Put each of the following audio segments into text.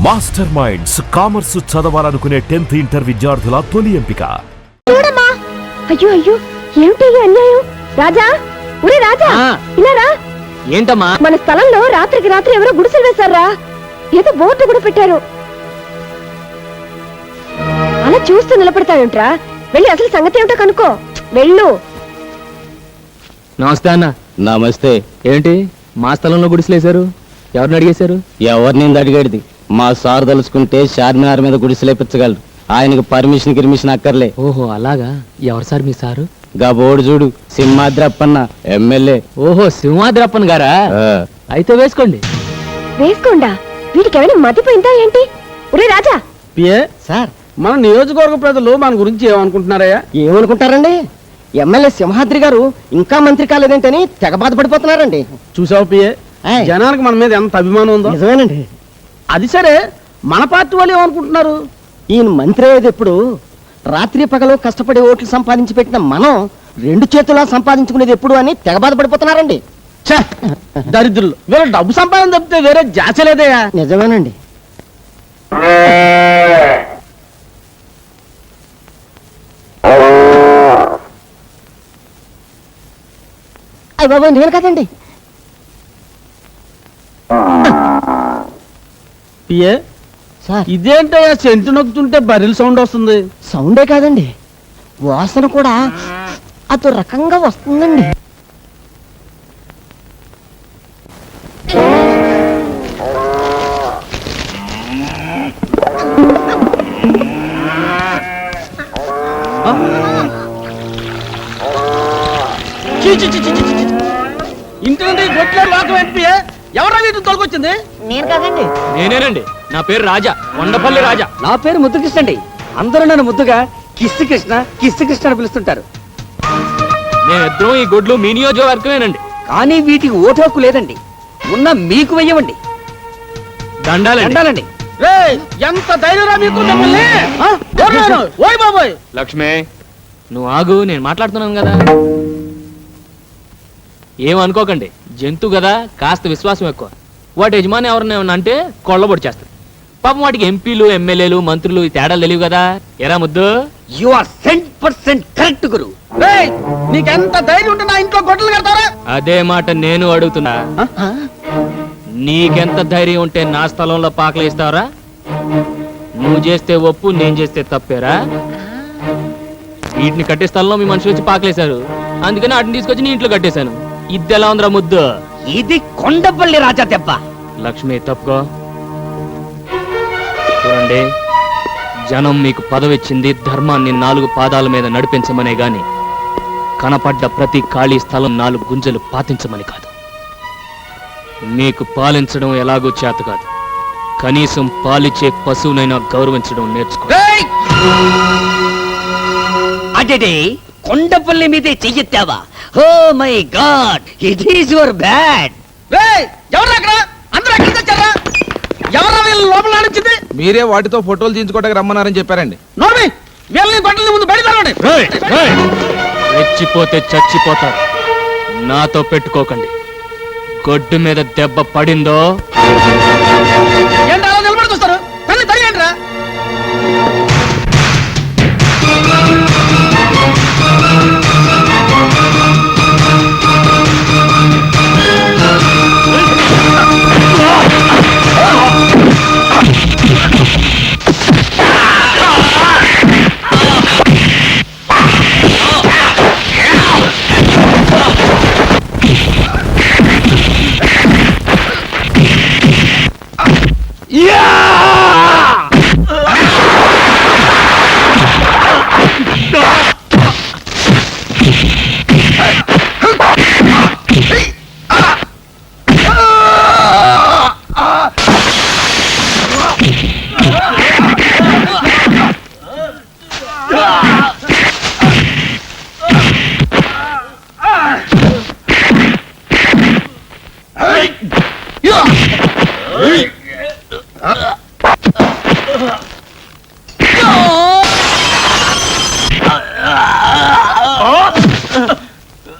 Master minds commerce చదవాలనుకునే 10th inter విద్యార్థుల తొలి ఎంపిక. చూడమ్మా, అయ్యో అయ్యో, ఏమిటి అన్యాయం? రాజా, ఒరే రాజా, ఇలారా. ఏంటమ్మా? మన స్థలంలో రాత్రికి రాత్రి ఎవరో గుడిసెలు వేశారా? ఏదో బోర్డు కూడా పెట్టారు. అలా చూస్తూ నిలబడతావేంట్రా? వెళ్ళి అసలు సంగతి ఏమిటో కనుక్కో. వెళ్ళు. నమస్తే అన్న. నమస్తే. ఏంటి మా స్థలంలో గుడిసెలేశారు? ఎవరిని అడిగేశారు? ఎవరిని అడిగేది? మా సార్ తలుచుకుంటే చార్మినార్ మీద గుడిసెలేపించగలరు. ఆయనకు పర్మిషన్ అక్కర్లే. ఓహో అలాగా. ఎవరు సార్ మీ సారు? గా బోర్డు చూడు, సింహాద్రప్పన్న ఎమ్మెల్యే. ఓహో సింహాద్రప్పన్ గారా? అయితే వేసుకోండి. వేసుకోండా? వీటికి ఏమైనా మతిపోయిందా ఏంటి? ఒరే రాజా. పిఏ సార్, మన నియోజకవర్గ ప్రజలు మన గురించి ఏమనుకుంటున్నారయ్యా? ఏమనుకుంటారండి? ఎమ్మెల్యే సింహాద్రి గారు ఇంకా మంత్రి కాలేదేంటని తెగ బాధపడిపోతున్నారండి. చూసావు పిఏ, జనానికి మన మీద ఎంత అభిమానం ఉందో. నిజమేనండి. అది సరే, మన పార్టీ వాళ్ళు ఏమనుకుంటున్నారు? ఈయన మంత్రి అయ్యేది ఎప్పుడు? రాత్రి పగలు కష్టపడి ఓట్లు సంపాదించి పెట్టిన మనం 2 చేతులా సంపాదించుకునేది ఎప్పుడు అని తెగ బాధపడిపోతున్నారండి. ఛే, దరిద్రులు. వీళ్ళ డబ్బు సంపాదన తప్పితే వేరే జాచ లేదయ్యా. నిజమేనండి. అయ్య బాబు, నేను కదండి. పిఏ సార్, ఇదేంటయ్యా సెంటు నొక్కుతుంటే బరిల్ సౌండ్ వస్తుంది? సౌండే కాదండి, వాసన కూడా అదో రకంగా వస్తుందండి. ఇంటి నుండి గొట్ల లోకం ఏంటి? ఎవరా వీటిని తొలగొచ్చింది? నేను కాదండి. నేనేనండి. నా పేరు రాజా, కొండపల్లి రాజా. నా పేరు ముద్దుకృష్ణ అండి. అందరూ నన్ను ముద్దుగా కిస్తి కృష్ణ అని పిలుస్తుంటారు. మేమిద్దరం ఈ గుడ్లు మీ నియోజకవర్గమేనండి. కానీ వీటికి ఓటు హక్కు లేదండి. ఉన్న మీకు వెయ్యవండి. దండాలండి. రేయ్, ఎంత ధైర్యరా మీకు? ఓయ్ బాబోయ్. లక్ష్మే, నువ్వు ఆగు, నేను మాట్లాడుతున్నాను కదా. ఏమనుకోకండి, జంతు కదా, కాస్త విశ్వాసం ఎక్కువ. వాటి యజమాని ఎవరిని అంటే కొళ్ళబొడి చేస్తారు. పాపం వాటికి ఎంపీలు, ఎమ్మెల్యేలు, మంత్రులు ఈ తేడాలు తెలియవు కదా. ఎరా ముద్దు? యు ఆర్ 100% కరెక్ట్ గురు. రేయ్, నీకెంత ధైర్యం ఉంటే నా ఇంట్లో గొడ్డలు కడతారా? అదే మాట నేను అడుగుతున్నా. నీకెంత ధైర్యం ఉంటే నా స్థలంలో పాకలు ఇస్తావరా? నువ్వు చేస్తే ఒప్పు, నేను చేస్తే తప్పేరా? వీటిని కట్టే స్థలంలో మీ మనుషులు వచ్చి పాకలేశారు, అందుకని వాటిని తీసుకొచ్చి నీ ఇంట్లో కట్టేశాను. ఇది ఎలా ఉందిరా ముద్దు? ఇది కొండపల్లి రాజా దెబ్బ. లక్ష్మి తప్పుకో. చూడండి, జనం మీకు పదవిచ్చింది ధర్మాన్ని 4 పాదాల మీద నడిపించమనే గాని కనపడ్డ ప్రతి ఖాళీ స్థలం 4 గుంజలు పాతించమని కాదు. మీకు పాలించడం ఎలాగో చేత కాదు, కనీసం పాలిచ్చే పశువునైనా గౌరవించడం నేర్చుకో. అదే కొండపల్లి మీదే చెయ్యెత్తావా? Oh my god, it is your bad. రేయ్, ఎవరు అక్కడ? అందరూ ఎక్కడ తెచ్చారా? ఎవరా వీళ్ళు లోపల నడిచింది? మీరే వాటితో ఫోటోలు తీయించుకోవడానికి రమ్మన్నారని చెప్పారండి. నోర్మి, వీళ్ళని గొడ్డలి ముందు బయటకు. రెచ్చిపోతే చచ్చిపోతారు. నాతో పెట్టుకోకండి. గొడ్డు మీద దెబ్బ పడిందో ఏంటి అలా నిలబడి చూస్తారు? తల్లి తల్లిరా.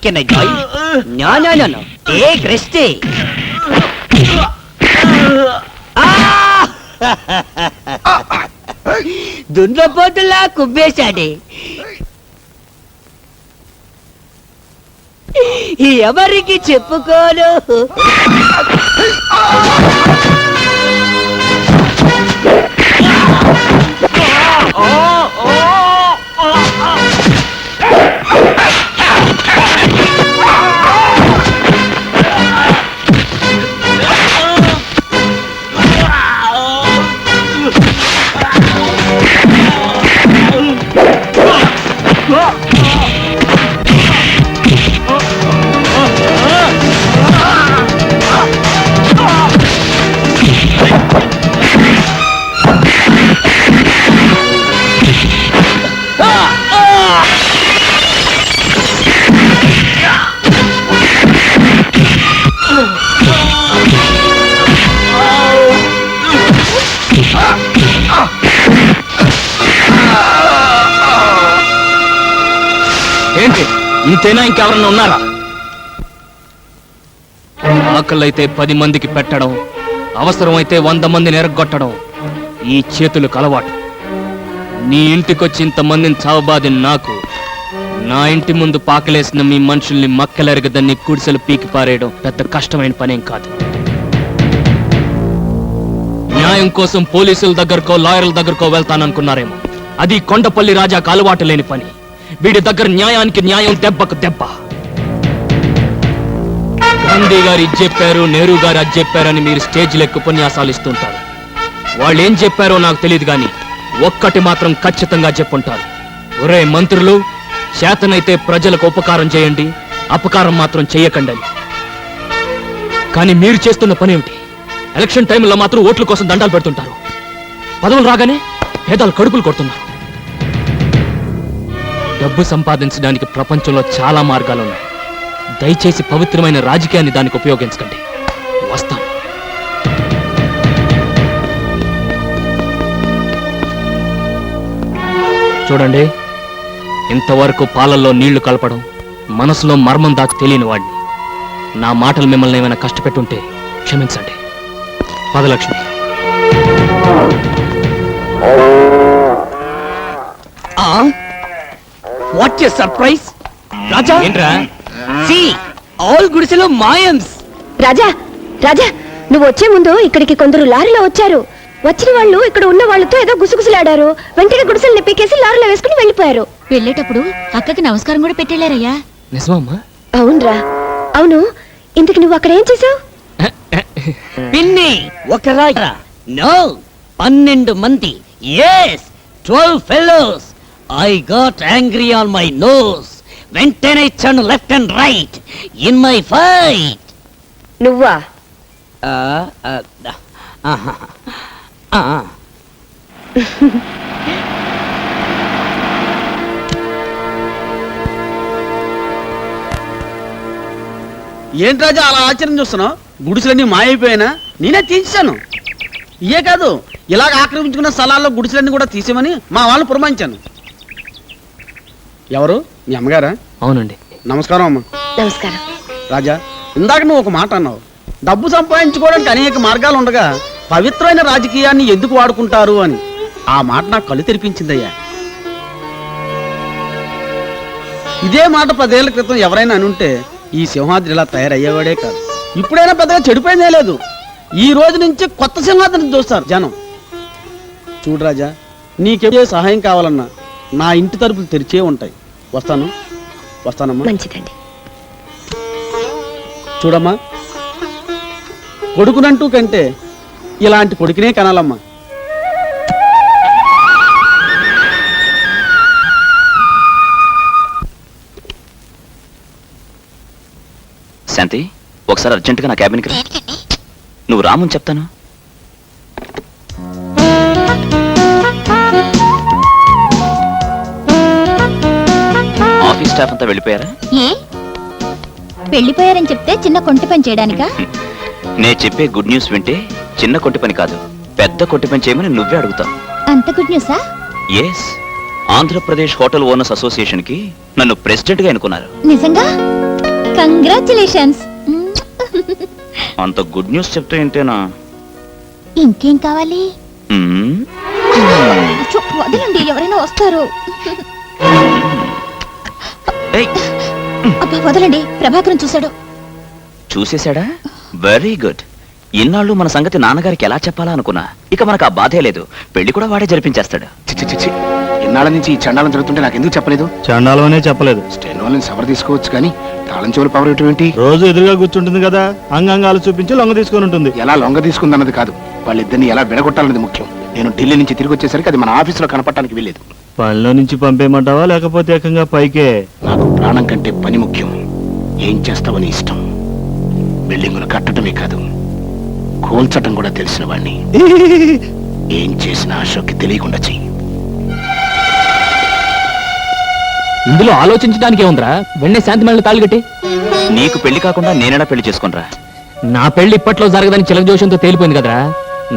Can I join? No. Take rest. దున్నపోతులా కుమ్మేశాడే. ఎవరికి చెప్పుకోను. ఏంటి ఇంతేనా? ఇంకెవరన్నా ఉన్నారా? ఆకలైతే 10 మందికి పెట్టడం, అవసరమైతే 100 మందిని ఎరగొట్టడం ఈ చేతులకు అలవాటు. నీ ఇంటికొచ్చి ఇంతమందిని చావబాది నాకు, నా ఇంటి ముందు పాకలేసిన మీ మనుషుల్ని మక్కలెరగదని గుడిసెలు పీకి పారేయడం పెద్ద కష్టమైన పనేం కాదు. న్యాయం కోసం పోలీసుల దగ్గరకో లాయర్ల దగ్గరకో వెళ్తాననుకున్నారేమో. అది కొండపల్లి రాజాకు అలవాటు లేని పని. వీడి దగ్గర న్యాయానికి న్యాయం, దెబ్బకు దెబ్బ. గాంధీ గారు ఇది చెప్పారు, నెహ్రూ గారు అది చెప్పారని మీరు స్టేజ్ లెక్క ఉపన్యాసాలు ఇస్తుంటారు. వాళ్ళు ఏం చెప్పారో నాకు తెలియదు కానీ ఒక్కటి మాత్రం ఖచ్చితంగా చెప్పుంటారు. ఒరే మంత్రులు, చేతనైతే ప్రజలకు ఉపకారం చేయండి, అపకారం మాత్రం చెయ్యకండి అని. కానీ మీరు చేస్తున్న పని ఏమిటి? ఎలక్షన్ టైంలో మాత్రం ఓట్ల కోసం దండాలు పెడుతుంటారు. పదవులు రాగానే పేదలు కడుపులు కొడుతున్నారు. డబ్బు సంపాదించడానికి ప్రపంచంలో చాలా మార్గాలున్నాయి. దయచేసి పవిత్రమైన రాజకీయాన్ని దానికి ఉపయోగించకండి. వస్తాం. చూడండి, ఇంతవరకు పాలల్లో నీళ్లు కలపడం, మనసులో మర్మం దాకా తెలియని వాడిని. నా మాటలు మిమ్మల్ని ఏమైనా కష్టపెట్టుంటే క్షమించండి. పదలక్ష్మి. What a surprise. రాజా, ఏంట్రా? సీ ఆల్ గుడిసెలో మాయమ్స్. రాజా రాజా, నువ్వు వచ్చే ముందు ఇక్కడికి కొందరు లారీలో వచ్చారు. వచ్చిన వాళ్ళు ఇక్కడ ఉన్న వాళ్ళతో ఏదో గుసగుసలాడారు. వెంటనే గుడిసెల్ని పీకేసి లారీలో వేసుకుని వెళ్ళిపోయారు. వెళ్ళేటప్పుడు అక్కకి నమస్కారం కూడా పెట్టెళ్ళారయ్యా. నిజమమ్మా? అవునరా, అవును. ఇంతకు నువ్వు అక్కడ ఏం చేసావు? పిన్ని ఒక రాజా, నో 12 మంది, yes 12 fellows. I got angry on my nose. వెంటనే ఇచ్చాను left and right in my fight. నువ్వా? ఏంటి రాజా అలా ఆశ్చర్యం చూస్తున్నావు? గుడిసెలన్నీ మాయైపోయినా నేనే తీసేశాను. ఇయే కాదు, ఇలాగ ఆక్రమించుకున్న స్థలాల్లో గుడిసెలన్నీ కూడా తీసేమని మా వాళ్ళు పురమాయించాను. ఎవరు? మీ అమ్మగారా? అవునండి. నమస్కారం అమ్మ. నమస్కారం. రాజా, ఇందాక నువ్వు ఒక మాట అన్నావు. డబ్బు సంపాదించుకోవడానికి అనేక మార్గాలు ఉండగా పవిత్రమైన రాజకీయాన్ని ఎందుకు వాడుకుంటారు అని. ఆ మాట నాకు కళ్ళు తెరిపించిందయ్యా. ఇదే మాట 10 ఏళ్ల క్రితం ఎవరైనా అనుంటే ఈ సింహాద్రి ఇలా తయారయ్యేవాడే కాదు. ఇప్పుడైనా పెద్దగా చెడిపోయిందే లేదు. ఈ రోజు నుంచి కొత్త సింహాద్రిని చూస్తారు జనం. చూడు రాజా, నీకే సహాయం కావాలన్నా నా ఇంటి తలుపులు తెరిచే ఉంటాయి. వస్తానమ్మా. మంచిదండి. చూడమ్మా, కొడుకునంటూ కంటే ఇలాంటి కొడుకునే కనాలమ్మా. శాంతి, ఒకసారి అర్జెంటుగా నా క్యాబిన్కి రా. నువ్వు రామని చెప్తాను. ఆఫీస్ స్టాఫ్ అంతా వెళ్ళిపోయారా? ఏ వెళ్ళిపోయారని చెప్తే చిన్న కొంటి పని చేయడానికా? నే చెప్పే గుడ్ న్యూస్ వింటే చిన్న కొట్టి పని కాదు, పెద్ద కొట్టి పని చేయమని నువ్వే అడుగుతావు. అంత good న్యూసా? Yes, Andhra Pradesh hotel owners association కి నన్ను ప్రెసిడెంట్ గా ఎన్నుకున్నారు. నిజంగా? కంగ్రాచులేషన్స్. అంత గుడ్ న్యూస్ చెప్తే ఏంటేనా? ఇంకేం కావాలి? వదలండి, ఎవరైనా వస్తారు. ఏయ్, అబ్బా వదలండి, ప్రభాకరం చూశాడు. చూసేశాడా? Very good. ఇన్నాళ్ళు మన సంగతి నాన్నగారికి ఎలా చెప్పాలా అనుకున్నా. ఇక మనకు ఆ బాధే లేదు. పెళ్లి కూడా వాడే జరిపించేస్తాడు. చిచ్చి ఇన్నాళ్ళ నుంచి ఈ చండాలం జరుగుతుంటే నాకు ఎందుకు చెప్పలేదు? చండాలమనే చెప్పలేదు. స్టెనోల్ని సవర్ తీసుకోవచ్చు కానీ తాళం చెవులు పవర్ ఇవ్వటం ఏంటి? రోజు ఎదురుగా కూర్చుంటుంది కదా, అంగాంగాలు చూపించి లొంగ తీసుకొని ఉంటుంది. ఎలా లొంగ తీసుకుందన్నది కాదు, వాళ్ళిద్దరిని ఎలా విడగొట్టాలన్నది ముఖ్యం. నేను ఢిల్లీ నుంచి తిరిగి వచ్చేసరికి అది మన ఆఫీసులో కనపడటానికి వెళ్ళలేదు. పనిలో నుంచి పంపేయమంటావా లేకపోతే ఏకంగా పైకే? నాకు ప్రాణం కంటే పని ముఖ్యం. ఏం చేస్తావని ఇష్టం. బిల్డింగులు కట్టడమే కాదు, కూల్చటం కూడా తెలిసిన వాణ్ణి. ఏం చేసినా అశోక్కి తెలియకుండా చెయ్యి. ఇందులో ఆలోచించడానికి ఏముందిరా? వెంటనే శాంతి మేళ తాళిగట్టి. నీకు పెళ్లి కాకుండా నేనేనా పెళ్లి చేసుకునిరా? నా పెళ్లి ఇప్పట్లో జరగదని చిలక జోషంతో తేలిపోయింది కదరా.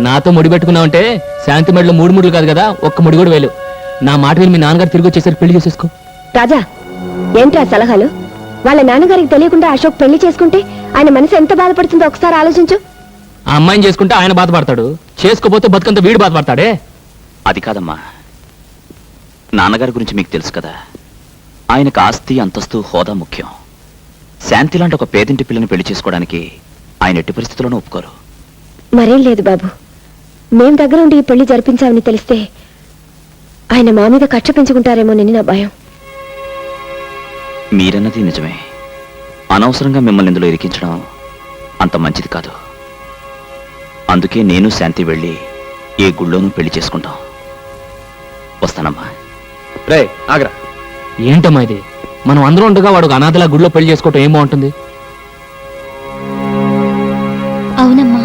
నాతో ముడి పెట్టుకున్నావంటే శాంతి మేడలో 3 ముడులు కాదు కదా, ఒక్క ముడి కూడా వేలు. నా మాట విని మీ నాన్నగారు తిరిగి వచ్చేసరికి పెళ్లి చేసేసుకో. రాజా, ఏంట్రా సలహాలు? వాళ్ళ నాన్నగారికి తెలియకుండా అశోక్ పెళ్లి చేసుకుంటే ఆయన మనసు ఎంత బాధపడుతుందో ఒకసారి ఆలోచించు. ఆ అమ్మాయిని చేసుకుంటే ఆయన బాధపడతాడు, చేసుకోపోతే బతుకంత వీడు బాధపడతాడే. అది కాదమ్మా, నాన్నగారి గురించి మీకు తెలుసు కదా. ఆయనకు ఆస్తి, అంతస్తు, హోదా ముఖ్యం. శాంతి లాంటి ఒక పేదింటి పిల్లని పెళ్లి చేసుకోవడానికి ఆయన ఎట్టి పరిస్థితుల్లోనూ ఒప్పుకోరు. మరేం లేదు బాబు, మేం దగ్గర ఉండి ఈ పెళ్లి జరిపించామని తెలిస్తే ఆయన మా మీద కక్ష పెంచుకుంటారేమోనని నా భయం. మీరన్నది నిజమే. అనవసరంగా మిమ్మల్ని ఇందులో ఇరికించడం అంత మంచిది కాదు. అందుకే నేను శాంతి వెళ్ళి ఏ గుళ్ళోనూ పెళ్లి చేసుకుంటాం. వస్తానమ్మా. రే ఆగ్రా. ఏంటమ్మా ఇది? మనం అందరూ ఉండగా వాడు అనాథలా గుడిలో పెళ్లి చేసుకోవటం ఏం బాగుంటుంది? అవునమ్మా.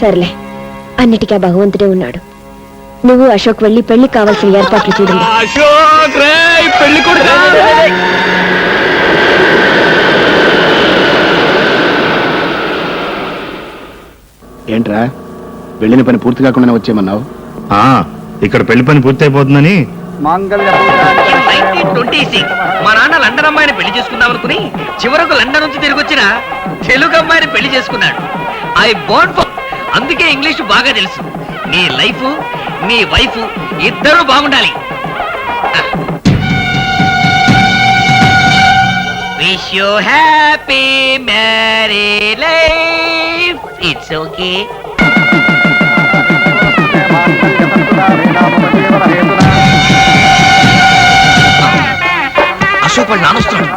సర్లే, అన్నిటికీ ఆ భగవంతుడే ఉన్నాడు. నువ్వు అశోక్ వెళ్ళి పెళ్లికి కావాల్సిన ఏర్పాట్లు చూడండి. ఏంట్రా, వెళ్ళిన పని పూర్తి కాకుండా వచ్చేయమన్నావు? ఇక్కడ పెళ్లి పని పూర్తి అయిపోతుందని. మా నాన్న లండన్ అమ్మాయిని పెళ్లి చేసుకుందాం అనుకుని చివరకు లండన్ నుంచి తిరిగి వచ్చిన తెలుగు అమ్మాయిని పెళ్లి చేసుకున్నాడు. ఐ బోర్న్ ఫర్, అందుకే ఇంగ్లీష్ బాగా తెలుసు. నీ లైఫ్, నీ వైఫ్ ఇద్దరు బాగుండాలి. Wish you happy married life. It's okay. Ashok వాళ్ళు నానొస్తున్నాడు.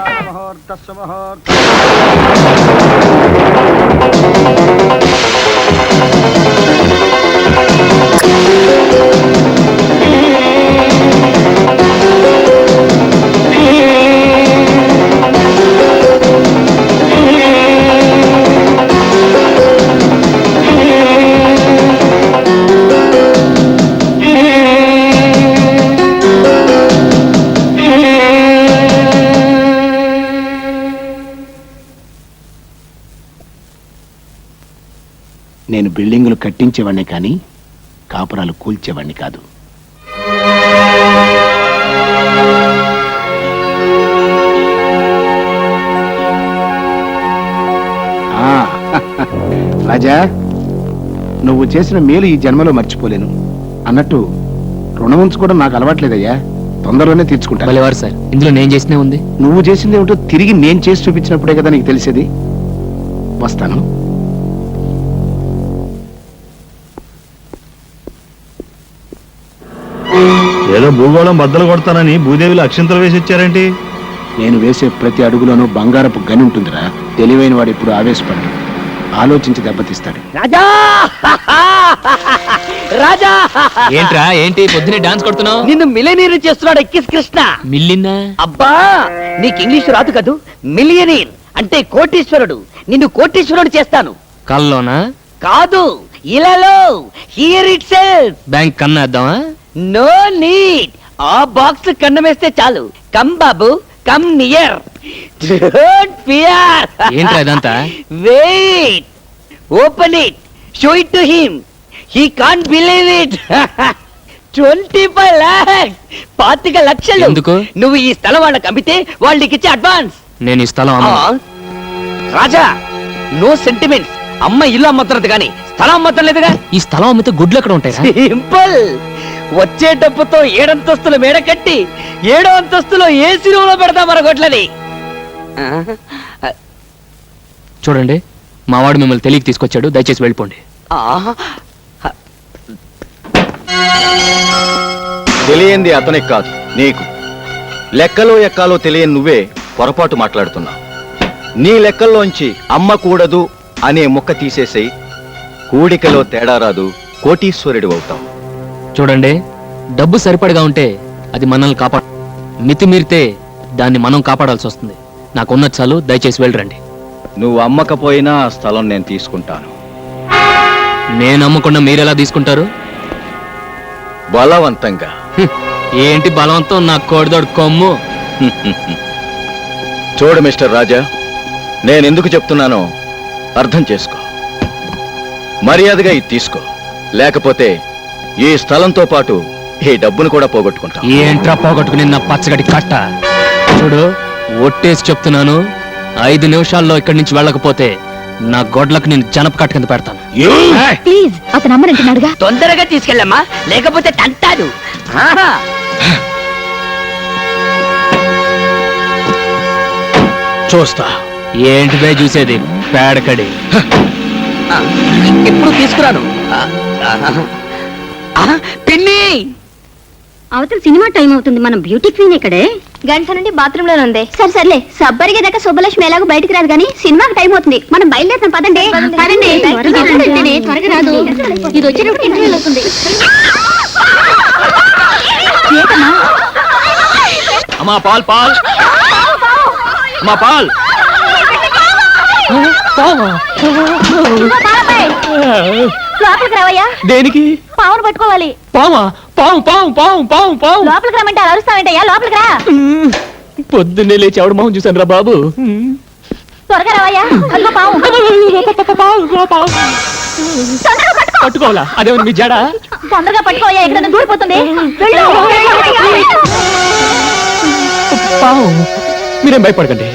నేను బిల్డింగులు కట్టించేవాడిని కానీ కాపురాలు కూల్చేవాడిని కాదు. రాజా, నువ్వు చేసిన మేలు ఈ జన్మలో మర్చిపోలేను. అన్నట్టు రుణం ఉంచుకోవడం నాకు అలవాట్లేదయ్యా, తొందరలోనే తీర్చుకుంటా. సార్, ఇందులో నేను చేసినే ఉంది. నువ్వు చేసింది ఏమిటో తిరిగి నేను చేసి చూపించినప్పుడే కదా నీకు తెలిసేది. వస్తాను. ఏదో భూగోళం బద్దలు కొడతానని భూదేవిలో అక్షింతలు వేసి ఇచ్చారేంటి? నేను వేసే ప్రతి అడుగులోనూ బంగారపు గని ఉంటుందిరా. తెలివైన వాడు ఇప్పుడు ఆవేశపడ్డు, ఆలోచించి దెబ్బతీస్తాడు. రాజా రాజా, ఏంట్రా, ఏంటి పొద్దునే డాన్స్ కొడుతున్నావు? నిన్ను మిలియనీర్ చేస్తున్నాడు ఎక్కిస్ కృష్ణ. మిల్లిన్నా? అబ్బా, నీకు ఇంగ్లీష్ రాదు కదూ. మిలియనీర్ అంటే కోటీశ్వరుడు. నిన్ను కోటీశ్వరుడు చేస్తాను. కల్లోనా? కాదు, ఇలాలో. Here itself. బ్యాంక్ కన్నేద్దామా? No need. ఆ బాక్స్ కన్నమేస్తే చాలు. కమ్ బాబు, కమ్ నియర్. Don't fear. ఏంట్రా ఇదంతా? Wait, open it, show it to him. He can't believe it. 25 lakhs, 25 లక్షలు. ఎందుకు? నువ్వు ఈ స్థలం వాళ్ళకి అమ్మితే వాళ్ళకి ఇచ్చే అడ్వాన్స్. నేను ఈ స్థలం రాజా, నో సెంటిమెంట్స్. అమ్మ ఇల్లు అమ్మతున్నది కానీ స్థలం అమ్మతలేదుగా. ఈ స్థలం అమ్మితే గుడ్లు ఎక్కడ ఉంటాయి? సింపుల్. వచ్చే డబ్బుతో 7 అంతస్తుల మేడ కట్టి 7వ అంతస్తులో ఏసీ రూమ్ లో పెడతాం మన గొడ్లని. చూడండి, మావాడు మిమ్మల్ని తెలియక తీసుకొచ్చాడు, దయచేసి వెళ్ళిపోండి. తెలియంది అతనికి కాదు, నీకు. లెక్కలో ఎక్కాలో తెలియని నువ్వే పొరపాటు మాట్లాడుతున్నావు. నీ లెక్కల్లోంచి అమ్మకూడదు అనే ముక్క తీసేసి కూడికలో తేడా రాదు, కోటీశ్వరుడు అవుతావు. చూడండి, డబ్బు సరిపడగా ఉంటే అది మనల్ని కాపాడు, మితిమీరితే దాన్ని మనం కాపాడాల్సి వస్తుంది. నాకున్న చాలు, దయచేసి వెళ్ళరండి. నువ్వు అమ్మకపోయినా ఆ స్థలం నేను తీసుకుంటాను. నేను అమ్మకుండా మీరెలా తీసుకుంటారు? బలవంతంగా. ఏంటి బలవంతం? నా కోడిదోడు కొమ్ము. చూడు మిస్టర్ రాజా, నేనెందుకు చెప్తున్నానో అర్థం చేసుకో. మర్యాదగా ఇది తీసుకో, లేకపోతే ఈ స్థలంతో పాటు ఈ డబ్బును కూడా పోగొట్టుకుంటా. ఏంట్రా పోగొట్టుకుని నా పచ్చగడి కట్ట? చూడు, ఒట్టేసి చెప్తున్నాను, 5 నిమిషాల్లో ఇక్కడి నుంచి వెళ్ళకపోతే నా గొడ్లకు నేను జనప కట్ట కింద పెడతాను. ప్లీజ్, అతను అమ్మనంటున్నాడుగా. తొందరగా తీసుకెళ్ళమ్మా, లేకపోతే తంటాడు. చూస్తా. ఏంటి బే చూసేది, పేడకడి. ఎప్పుడు తీసుకురాను. పిన్ని, అవతల సినిమా టైం అవుతుంది, మనం బ్యూటీ క్వీన్ ఇక్కడే. గంట నుండి బాత్రూమ్ లోనే ఉంది. సర్లే, సబ్బరిగే దాకా శుభలక్ష్మి ఎలాగో బయటికి రాదు కానీ సినిమాకి టైం అవుతుంది, మనం బయలుదేరుతాం. పదండి పదండి, త్వరగా రాదు, ఇది వచ్చేటప్పుడు ఇంటర్వ్యూలు అవుతుంది. అమ్మా పాల్ పాల్, అమ్మా పాల్. లోపలికి రావయ్యా. దేనికి? పావును పట్టుకోవాలి. పామా? పాము పాము పాము పాము పాము. లోపలికి రమ్మంటే అరుస్తావేంటయ్యా, లోపలికి రా. పొద్దున్నే లేచి ఎవడ మొహం చూసాను రా బాబు. త్వరగా రావయ్యా. పావు పట్టుకోవాలా? అదేమన్నా మీ జడ? తొందరగా పట్టుకోవయ్యా, ఇక్కడ దూరిపోతుంది. పాము? మీరేం భయపడకండి,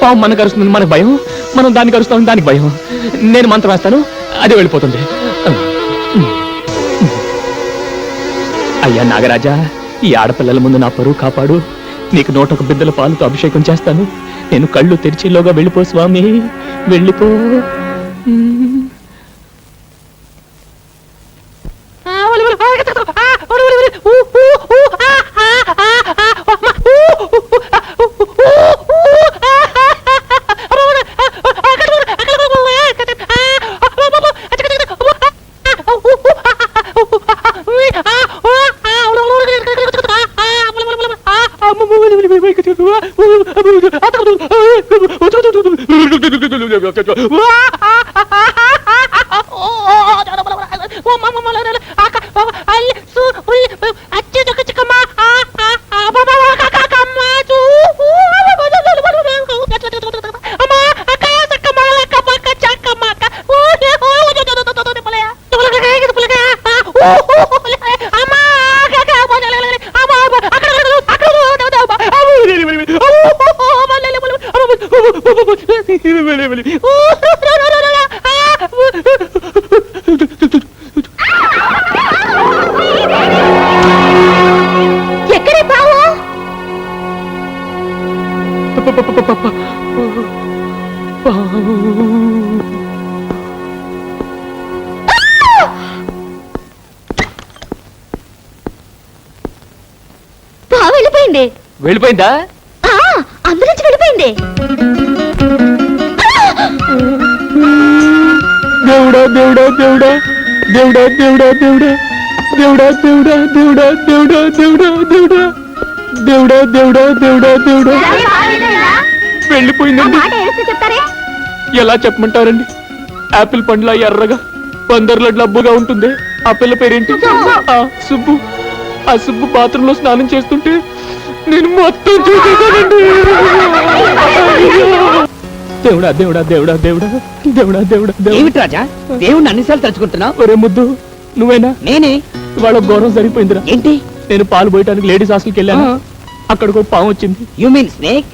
పాము మనకు అరుస్తుంది, మనకు భయం. మనం దానికి అరుస్తాం, దానికి భయం. నేను మంత్రం వేస్తాను, అదే వెళ్ళిపోతుంది. అయ్యా నాగరాజా, ఈ ఆడపిల్లల ముందు నా పరువు కాపాడు. నీకు 101 బిద్దల పాలతో అభిషేకం చేస్తాను. నేను కళ్ళు తెరిచిలోగా వెళ్ళిపో స్వామి, వెళ్ళిపో. ఎక్కడే పావు? పావు వెళ్ళిపోయింది. వెళ్ళిపోయిందా? అందులోంచి వెళ్ళిపోయింది. దేవుడా దేవుడా దేవుడా దేవుడా దేవుడా దేవుడా దేవుడా దేవుడా దేవుడా దేవుడా దేవుడా దేవుడా దేవుడా దేవుడా దేవుడా దేవుడా వెళ్ళిపోయిందండి. చెప్తారే? ఎలా చెప్పమంటారండి? యాపిల్ పండ్ల ఎర్రగా, పందర్లో డబ్బుగా ఉంటుంది. ఆ పిల్ల పేరేంటి? సుబ్బు. ఆ సుబ్బు బాత్రూంలో స్నానం చేస్తుంటే నేను మొత్తం చూసేసానండి. దేవుడా దేవుడా దేవుడా దేవుడా దేవుడా దేవుడా ఏమిటి రాజా, దేవుణ్ణి అన్నిసార్లు తలుచుకుంటున్నావు? ఒరే ముద్దు, నువ్వేనా? నేనే. వాళ్ళ ఘోరం సరిపోయిందిరా. ఏంటి? నేను పాలు పోయటానికి లేడీస్ హాస్టల్కి వెళ్ళాను. అక్కడికి ఒక పాము వచ్చింది. You mean snake?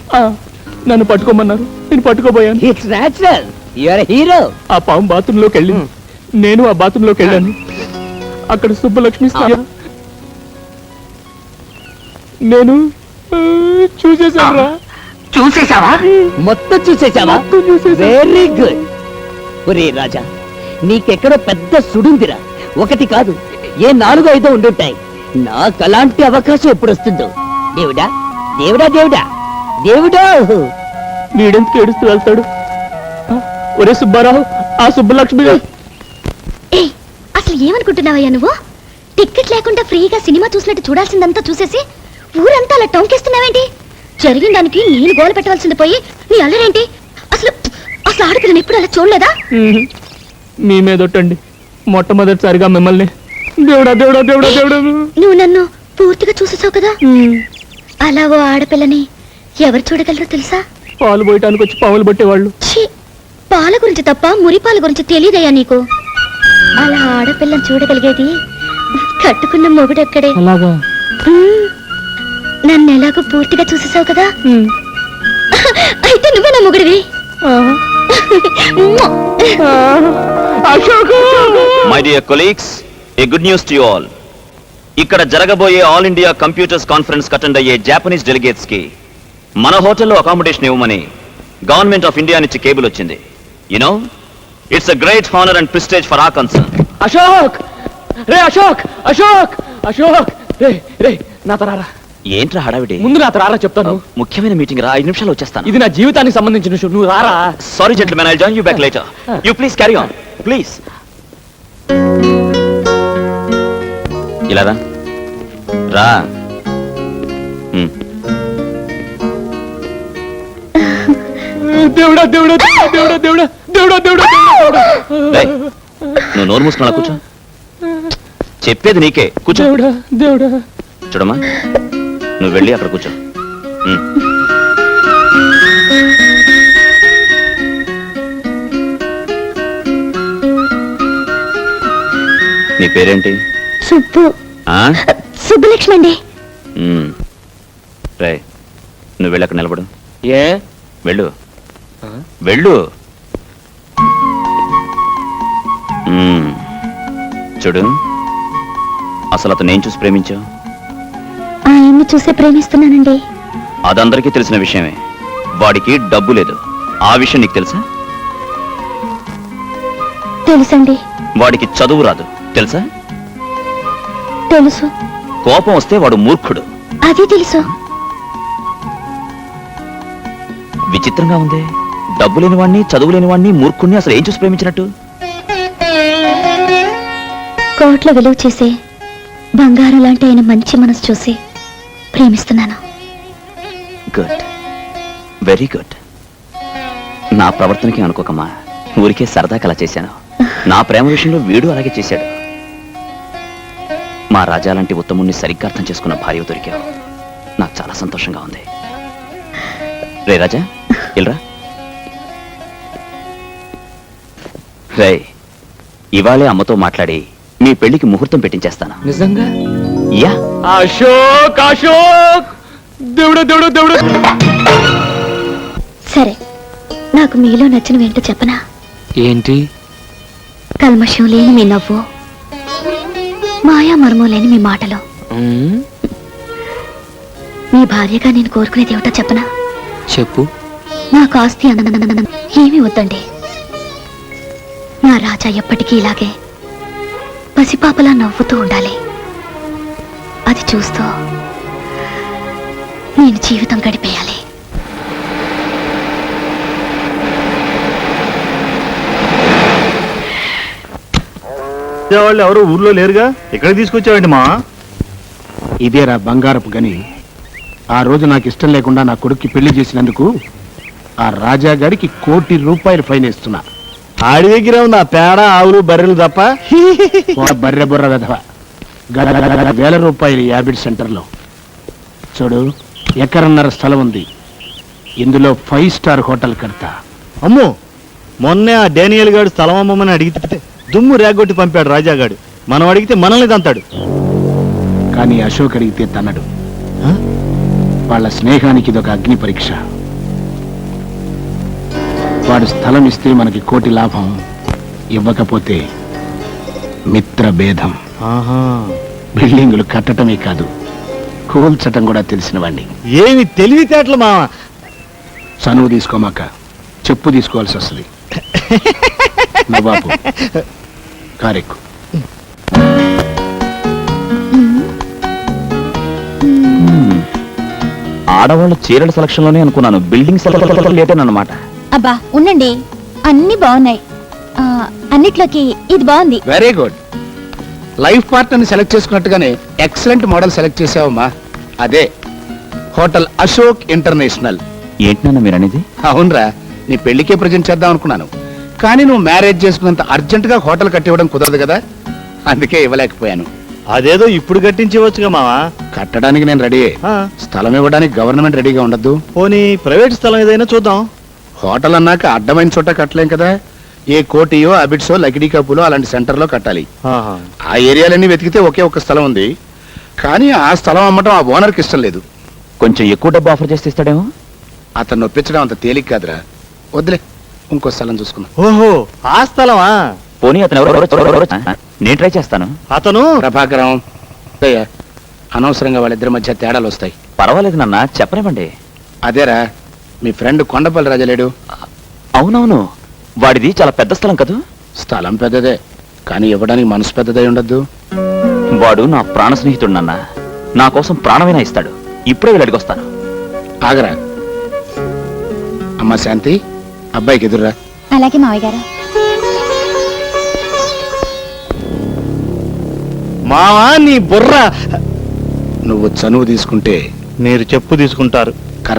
నన్ను పట్టుకోమన్నారు, నేను పట్టుకోబోయాను. It's natural. Your hero. ఆ పాము బాత్రూంలోకి వెళ్ళింది, నేను ఆ బాత్రూంలోకి వెళ్ళాను. అక్కడ సుబ్బలక్ష్మి నేను చూసేసాను. చూసేసావా? మొత్తం చూసేసావా? Very good. ఒరే రాజా, నీకెక్కడో పెద్ద సుడుందిరా. ఒకటి కాదు, ఏ 4-5 ఉండుంటాయి. నాకు అలాంటి అవకాశం ఎప్పుడు వస్తుందో. దేవుడా దేవుడా దేవుడా దేవుడా. వీడెందుకు ఏడుస్తూ వెళ్తాడు? ఒరే సుబ్బారావు, ఆ సుబ్బలక్ష్మి. అసలు ఏమనుకుంటున్నావయ్యా నువ్వు? టికెట్ లేకుండా ఫ్రీగా సినిమా చూసినట్టు చూడాల్సిందంతా చూసేసి ఊరంతా అలా టౌన్కేస్తున్నావేంటి? జరిగిన దానికి నేను గోల పెట్టవలసింది పోయి నీ అల్లరేంటి? అసలు అసలు ఆడపిల్లని ఎప్పుడు అలా చూడలేదా? మీ మీదొట్టండి, మొట్టమొదటిసారిగా మిమ్మల్ని. దేవుడా దేవుడా దేవుడా దేవుడా. నువ్వు నన్ను పూర్తిగా చూసేసావు కదా. అలా ఓ ఆడపిల్లని ఎవరు చూడగలరో తెలుసా? పాలు పోయటానికి వచ్చి పాములు పట్టేవాళ్ళు. పాల గురించి తప్ప మురిపాల గురించి తెలియదయ్యా నీకు. అలా ఆడపిల్లని చూడగలిగేది కట్టుకున్న మొగుడెక్కడే. అలాగా? నన్ను ఎలాగో పూర్తిగా చూసేసావు కదా, అయితే నువ్వే నా మొగుడివి. My dear colleagues, a good news to you all. ఇక్కడ జరగబోయే all India computers conference attend అయ్యే జాపనీస్ డెలిగేట్స్ కి మన హోటల్లో అకామిడేషన్ ఇవ్వమని గవర్నమెంట్ ఆఫ్ ఇండియా నుంచి కేబుల్ వచ్చింది. You know, it's a great honour and prestige for our concern. Ashok రే, అశోక్ అశోక్ అశోక్ రే రే, నాతో రారా. ఏంట్రా హడావిడి? ముందు నాతో రారా, చెప్తాను. ముఖ్యమైన మీటింగ్ రా, 5 నిమిషాలు వచ్చేస్తాను. ఇది నా జీవితానికి సంబంధించిన విషయం, నువ్వు రారా. Sorry gentlemen, I join you back later. You please carry on please. ఇలా రా రా. దేవుడా దేవుడా దేవుడా దేవుడా దేవుడా దేవుడా దేవుడా. నువ్వు నోరు మూసుకున్నా కూర్చో. చెప్పేది నీకే, కూర్చో. దేవుడా దేవుడా. చూడమ్మా, నువ్వు వెళ్ళి అక్కడ కూర్చో. నీ పేరేంటి? సుబ్బు. సుబ్బలక్ష్మి అండి. రే, నువ్వు వెళ్ళి అక్కడ నిలబడు. ఏ? వెళ్ళు వెళ్ళు. చూడు, అసలు అతను ఏం చూసి ప్రేమించావు? ఆయన్ని చూసే ప్రేమిస్తున్నానండి. అదందరికీ తెలిసిన విషయమే. వాడికి డబ్బు లేదు, ఆ విషయం నీకు తెలుసా? తెలుసండి. వాడికి చదువు రాదు, తెలుసా? తెలుసు. కోపం వస్తే వాడు మూర్ఖుడు, అది తెలుసు. విచిత్రంగా ఉంది. డబ్బు లేని వాడిని, చదువు లేని వాడిని, మూర్ఖుడిని అసలు ఏం చూసి ప్రేమించినట్టు? కోట్ల విలువ చేసే బంగారం లాంటి ఆయన మంచి మనసు చూసి ప్రేమిస్తున్నాను. Good, very good. నా ప్రవర్తనకి అనుకోకమ్మా, ఊరికే సరదాగా అలా చేశాను. నా ప్రేమ విషయంలో వీడు అలాగే చేశాడు. మా రాజా లాంటి ఉత్తముణ్ణి సరిగ్గా అర్థం చేసుకున్న భార్య దొరికావు. నాకు చాలా సంతోషంగా ఉంది. రే రాజా, ఇల్రా. రే, ఇవాళే అమ్మతో మాట్లాడి మీ పెళ్లికి ముహూర్తం పెట్టించేస్తాను. నిజంగా? యా. అశోక్ అశోక్, దేవుడా దేవుడా దేవుడా. సరే, నాకు మీలో నచ్చినవేంటో చెప్పనా? ఏంటి? కల్మషం లేని మీ నవ్వు, మాయా మర్మం లేని మీ మాటలు. మీ భార్యగా నేను కోరుకునేది ఏమిటో చెప్పనా? చెప్పు. నాకు ఆస్తి ఏమీ వద్దండి. నా రాజా ఎప్పటికీ ఇలాగే పసిపాపలా నవ్వుతూ ఉండాలి. అది చూస్తూ నేను జీవితం గడిపేయాలి. వాళ్ళు ఎవరు ఊర్లో లేరుగా, ఇక్కడ తీసుకొచ్చావండి మా? ఇదేరా బంగారపు గని. ఆ రోజు నాకు ఇష్టం లేకుండా నా కొడుక్కి పెళ్లి చేసినందుకు ఆ రాజాగాడికి ₹1,00,00,000 ఫైన్ వేస్తున్నా. ఆడి దగ్గర ఉంది ఆ పేడ, ఆవులు, బర్రెలు తప్ప. బర్రె బుర్ర వెధవ. ₹1,000 యాబిడ్ సెంటర్లో. చూడు, ఎకరన్నర స్థలం ఉంది. ఇందులో 5 స్టార్ హోటల్ కడతా. అమ్మో, మొన్నే ఆ డేనియల్ గాడు స్థలం అమ్మమని అడిగితే దుమ్ము రేగొట్టి పంపాడు రాజాగాడు. మనం అడిగితే మనల్ని తంతాడు. కానీ అశోక్ అడిగితే తన్నడు. వాళ్ళ స్నేహానికి ఇదొక అగ్ని పరీక్ష. వాడు స్థలం ఇస్తే మనకి కోటి లాభం, ఇవ్వకపోతే మిత్ర భేదం. బిల్డింగులు కట్టడమే కాదు, కూల్చటం కూడా తెలిసిన వాడిని. ఏమి తెలివితేటలు మావా. చనువు తీసుకోమాక చెప్పు తీసుకోవాల్సి వస్తుంది. నవాబు కారెక్కు. ఆడవాళ్ళ చీరల సెలక్షన్ లోనే అనుకున్నాను, బిల్డింగ్ సెలక్షన్ లేటేనమాట. అబ్బా ఉండండి, అన్ని బాగున్నాయి. అన్నిట్లోకి ఇది బాగుంది. Very good. లైఫ్ పార్ట్నర్ని సెలెక్ట్ చేసుకున్నట్టుగానే ఎక్సలెంట్ మోడల్ సెలెక్ట్ చేసావమ్మా. అదే హోటల్ అశోక్ ఇంటర్నేషనల్. ఏంటన్నా మీరు అనేది? అవునరా, నీ పెళ్లికే ప్రజెంట్ చేద్దాం అనుకున్నాను, కానీ నువ్వు మ్యారేజ్ చేసుకున్నంత అర్జెంట్ గా హోటల్ కట్టివ్వడం కుదరదు కదా, అందుకే ఇవ్వలేకపోయాను. అదేదో ఇప్పుడు కట్టించవచ్చుగా మావా. కట్టడానికి నేను రెడీ, స్థలం ఇవ్వడానికి గవర్నమెంట్ రెడీగా ఉండద్దు. పోనీ ప్రైవేట్ స్థలం ఏదైనా చూద్దాం. హోటల్ అన్నాక అడ్డమైన చోట కట్టలేం కదా, ఏ కోటియో అబిడ్సో లకిడీ కప్పులో అలాంటి సెంటర్లో కట్టాలి. ఆ ఏరియాలన్నీ వెతికితే ఒకే ఒక్క స్థలం ఉంది, కానీ ఆ స్థలం అమ్మటం ఆ ఓనర్కి ఇష్టం లేదు. కొంచెం ఎక్కువ డబ్బు ఆఫర్ చేస్తే ఇస్తాడేమో. అతను ఒప్పించడం అంత తేలిక కాదురా, వద్దులే, ఇంకో స్థలం చూసుకున్నా. ఓహో, ఆ స్థలమా? పోనీ అతను ఎవరో నేను ట్రై చేస్తాను. అతను ప్రభాకరం. అయ్యా, అనవసరంగా వాళ్ళిద్దరి మధ్య తేడాలు వస్తాయి. పర్వాలేదు నాన్న, చెప్పనివ్వండి. అదేరా, మీ ఫ్రెండ్ కొండపల్లి రాజలేడు. అవునవును, వాడిది చాలా పెద్ద స్థలం కదూ. స్థలం పెద్దదే, కానీ ఇవ్వడానికి మనసు పెద్దదై ఉండద్దు. వాడు నా ప్రాణ స్నేహితుడు నాన్న, నా కోసం ప్రాణమైనా ఇస్తాడు. ఇప్పుడే వీళ్ళు అడిగొస్తాను. ఆగరా. అమ్మా శాంతి, అబ్బాయికి ఎదురురా. అలాగే మావయ్య గారు. మావా నీ బుర్ర. నువ్వు చనువు తీసుకుంటే మీరు చెప్పు తీసుకుంటారు.